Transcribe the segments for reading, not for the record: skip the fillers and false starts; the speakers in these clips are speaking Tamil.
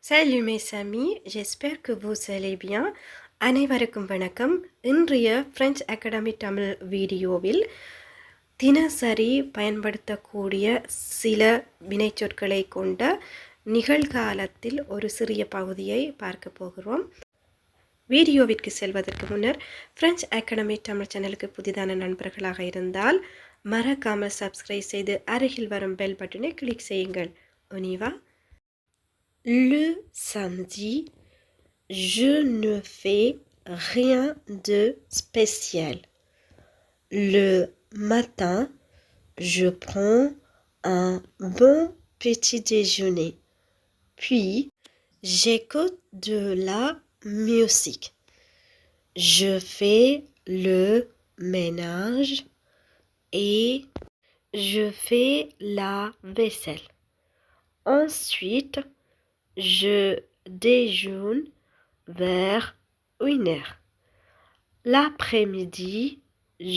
Salut mes amis, j'espère que vous allez bien. அனைவருக்கும் வணக்கம். இன்றைய French Academy தமிழ் வீடியோவில் தினசரி பயன்படுத்தக்கூடிய சில வினைச்சொற்களை கொண்ட நிகழ்காலத்தில் ஒரு சிறிய பகுதியை பார்க்க போகிறோம். வீடியோவிற்கு செல்வதற்கு முன்னர் French Academy தமிழ் சேனலுக்கு புதிதான நண்பர்களாக இருந்தால் மறக்காமல் சப்ஸ்கிரைப் செய்து அருகில் வரும் பெல் பட்டனை கிளிக் செய்யுங்கள். ஒனிவா. Le samedi, je ne fais rien de spécial. Le matin, je prends un bon petit déjeuner. Puis, j'écoute de la musique. Je fais le ménage et je fais la vaisselle. Ensuite, je déjeune vers 1 heure. L'après-midi,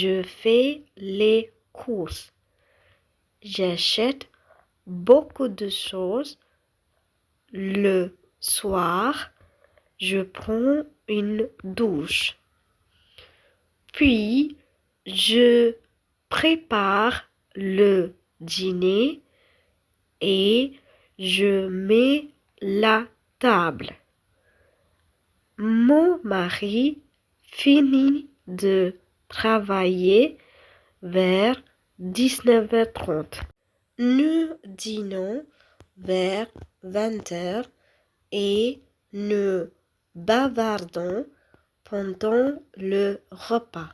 je fais les courses. J'achète beaucoup de choses. Le soir, je prends une douche. Puis, je prépare le dîner et je mets la table. Mon mari finit de travailler vers 19h30. Nous dînons vers 20h et nous bavardons pendant le repas.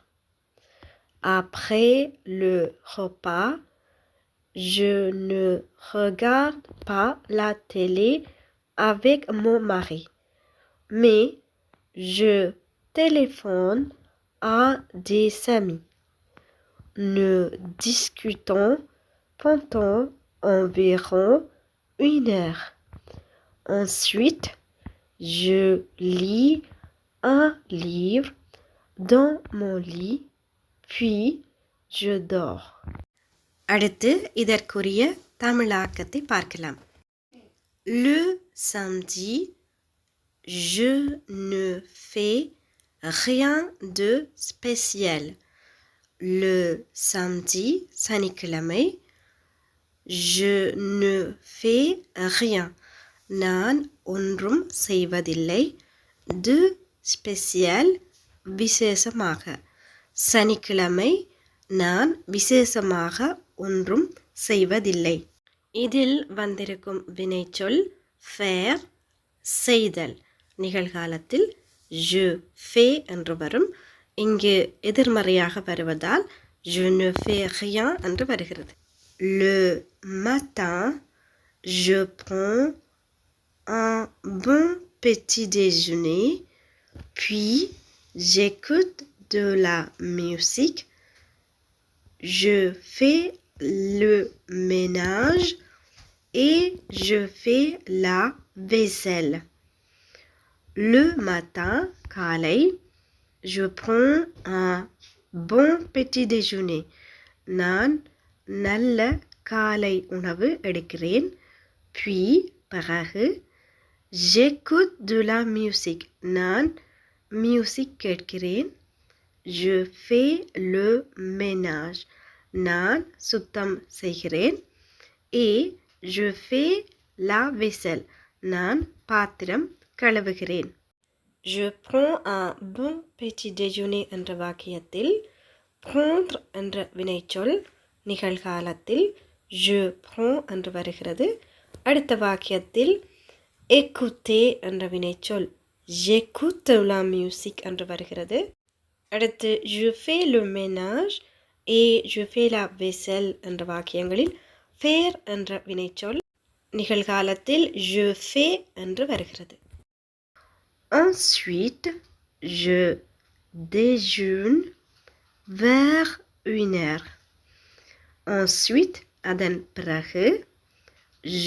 Après le repas, je ne regarde pas la télé avec mon mari, mais je téléphone à des amis. Nous discutons pendant environ 1 heure. Ensuite, je lis un livre dans mon lit, puis je dors. அடுத்து இதற்குரிய தமிழாக்கத்தை பார்க்கலாம். Le samedi, je ne fais rien de spécial. Le samedi, சனிக்கிழமை, je ne fais rien. நான் ஒன்றும் செய்வதில்லை. de spécial, விசேஷமாக. சனிக்கிழமை நான் விசேஷமாக ஒன்றும் செய்வதில்லை. இதில் வந்திருக்கும் வினைச்சொல் faire, செய்தல். நிகழ்காலத்தில் je fais என்று வரும். இங்கு எதிர்மறையாக வருவதால் je ne fais rien என்று வருகிறது. Le matin, je prends un bon petit déjeuner, puis j'écoute de la musique. Je fais le ménage et je fais la vaisselle. Le matin, காலை, je prends un bon petit déjeuner. நான் நல்ல காலை உணவு எடுக்கிறேன். Puis, பிறகு, j'écoute de la musique. நான் மியூசிக் கேட்கிறேன். Je fais le ménage. நான் சுத்தம் செய்கிறேன். Et je fais la vaisselle. நான் பாத்திரம் கழுவுகிறேன். Je prends un bon petit déjeuner என்ற வாக்கியத்தில் prendre என்ற வினைச்சொல் நிகழ்காலத்தில் je prends என்று வருகிறது. அடுத்த வாக்கியத்தில் écouter என்ற வினைச்சொல் j'écoute la musique என்று வருகிறது. அடுத்து je fais le ménage et je fais la vaisselle என்ற வாக்கியங்களில் faire என்ற வினைச்சொல் நிகழ்காலத்தில் je fais என்று வருகிறது. Ensuite, je déjeune vers 1 heure. Ensuite, அதன் பிறகு,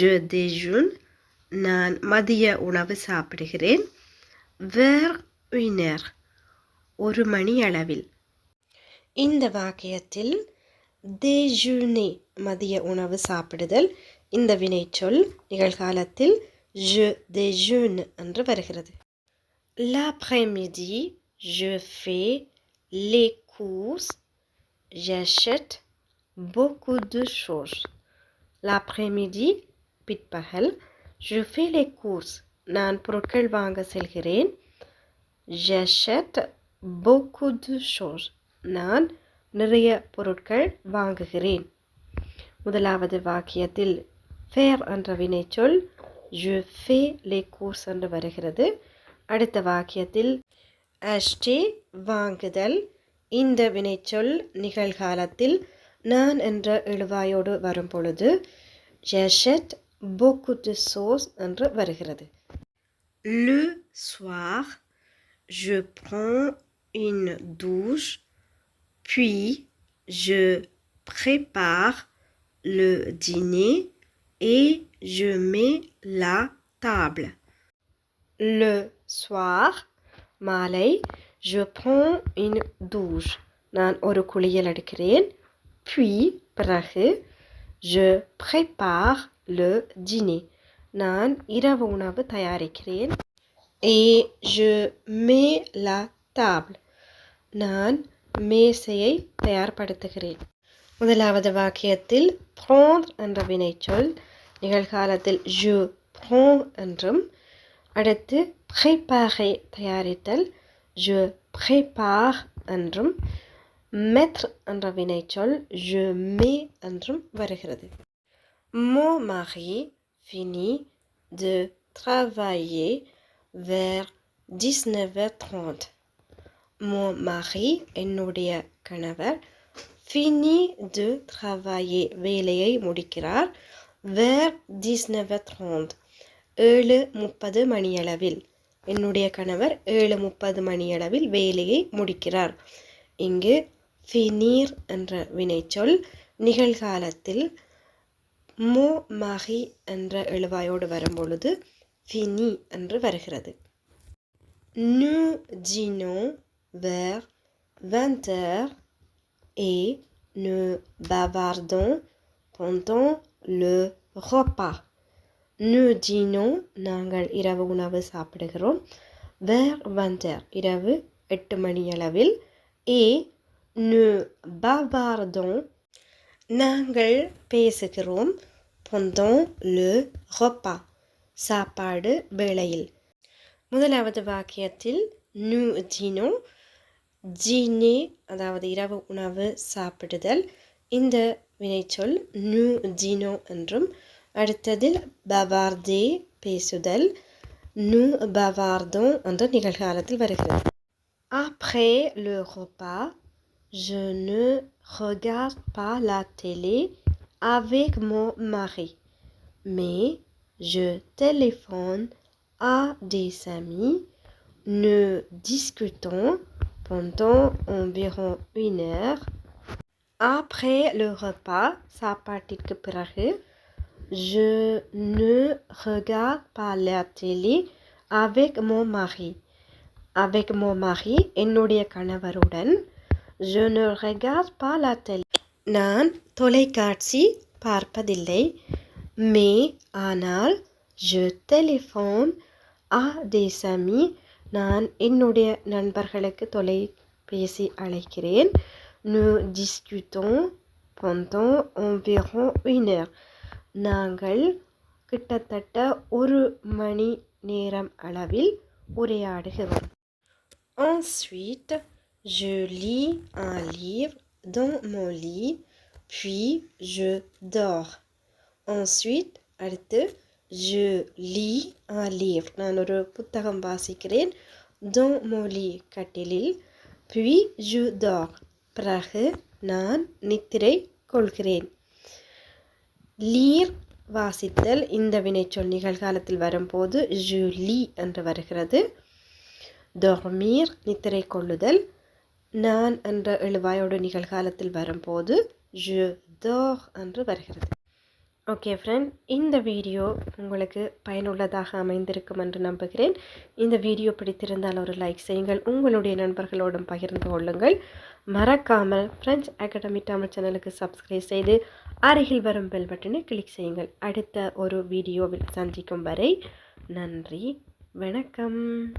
je déjeune, நான் மதிய உணவு சாப்பிடுகிறேன். vers 1 heure, 1 மணி அளவில். இந்த வாக்கியத்தில் déjeuner மதிய உணவு சாப்பிடுதல் இந்த வினைச்சொல் நிகழ்காலத்தில் je déjeune என்று வருகிறது. L'après-midi, je fais les courses. J'achète beaucoup de choses. L'après-midi, பிற்பகல், je fais les courses. நான் பொருட்கள் வாங்க செல்கிறேன். J'achète beaucoup de choses. நான் நிறைய பொருட்கள் வாங்குகிறேன். முதலாவது வாக்கியத்தில் faire என்ற வினைச்சொல் je fais les courses என்று வருகிறது. அடுத்த வாக்கியத்தில் acheter வாங்குதல் இந்த வினைச்சொல் நிகழ்காலத்தில் நான் என்ற எழுவாயோடு வரும் பொழுது j'achète beaucoup de choses என்று வருகிறது. Le soir, je prends une douche, puis je prépare le dîner et je mets la table. Le soir, மாலை, je prends une douche. நான் ஒரு குளியல் எடுக்கிறேன். Puis, பிறகு, je prépare le dîner. நான் இரவு உணவு தயாரிக்கிறேன். Et je mets la table. நான் மேசையை தயார்படுத்துகிறேன். முதலாவது வாக்கியத்தில் prendre என்ற வினைச்சொல் நிகழ்காலத்தில் je prends என்றும் அடுத்து préparer தயாரித்தல் je prépare என்றும் mettre என்ற வினைச்சொல் je mets என்றும் வருகிறது. Mon mari finit de travailler vers 19h30. Mon mari என்னுடைய கணவர் finit de travailler வேலையை முடிக்கிறார் vers 19h30 7:30 மணியளவில். என்னுடைய கணவர் 7:30 மணியளவில் வேலையை முடிக்கிறார். இங்கு finir என்ற வினைச்சொல் நிகழ்காலத்தில் mon mari என்ற எழுவாயோடு வரும்பொழுது fini என்று வருகிறது. Nous dînons vers 20h et nous bavardons pendant le repas. Nous dînons நாங்கள் இரவு உணவு சாப்பிடுகிறோம். vers 20h இரவு 8 மணியளவில். et nous bavardons நாங்கள் பேசுகிறோம். pendant le repas சாப்பாடு வேளையில். முதலாவது வாக்கியத்தில் nous dînons dîner அதாவது இரவு உணவு சாப்பிடுதல் இந்த வினைச்சொல் nous dînons என்றும் அடுத்ததில் bavarder பேசுதல் nous bavardons என்ற நிகழ்காலத்தில் வருகிறது. Après le repas, je ne regarde pas la télé avec mon mari, mais je téléphone à des amis. Nous discutons pendant environ 1 heure. Après le repas, சாப்பாட்டிற்கு பிறகு, je ne regarde pas la télé avec mon mari. Avec mon mari, என்னுடைய கணவருடன், je ne regarde pas la télé. நான் தொலைக்காட்சி பார்ப்பதில்லை. mais ஆனால், je téléphone à des amis. நான் என்னுடைய நண்பர்களுக்கு தொலைபேசி அழைக்கிறேன். nous discutons pendant environ 1 heure. நாங்கள் கிட்டத்தட்ட 1 மணி நேரம் அளவில் உரையாடுகிறோம். Ensuite, je lis un livre dans mon lit, puis je dors. Ensuite, அடுத்து je lis un livre. நான் ஒரு புத்தகம் வாசிக்கிறேன். dans mon lit கட்டிலில். puis je dors. பிறகு நான் நித்திரை கொள்கிறேன். lire வாசித்தல் இந்த வினைச்சொல் நிகழ்காலத்தில் வரும்போது je lis என்று வருகிறது. dormir நித்திரை கொள்ளுதல் நான் என்ற எழுவாயோடு நிகழ்காலத்தில் வரும்போது je dors என்று வருகிறது. ஓகே ஃப்ரெண்ட், இந்த வீடியோ உங்களுக்கு பயனுள்ளதாக அமைந்திருக்கும் என்று நம்புகிறேன். இந்த வீடியோ பிடித்திருந்தால் ஒரு லைக் செய்யுங்கள், உங்களுடைய நண்பர்களோடும் பகிர்ந்து கொள்ளுங்கள். மறக்காமல் ஃப்ரெஞ்ச் அகாடமி தமிழ் சேனலுக்கு சப்ஸ்கிரைப் செய்து அருகில் வரும் பெல் பட்டனை கிளிக் செய்யுங்கள். அடுத்த ஒரு வீடியோவில் சந்திக்கும் வரை நன்றி, வணக்கம்.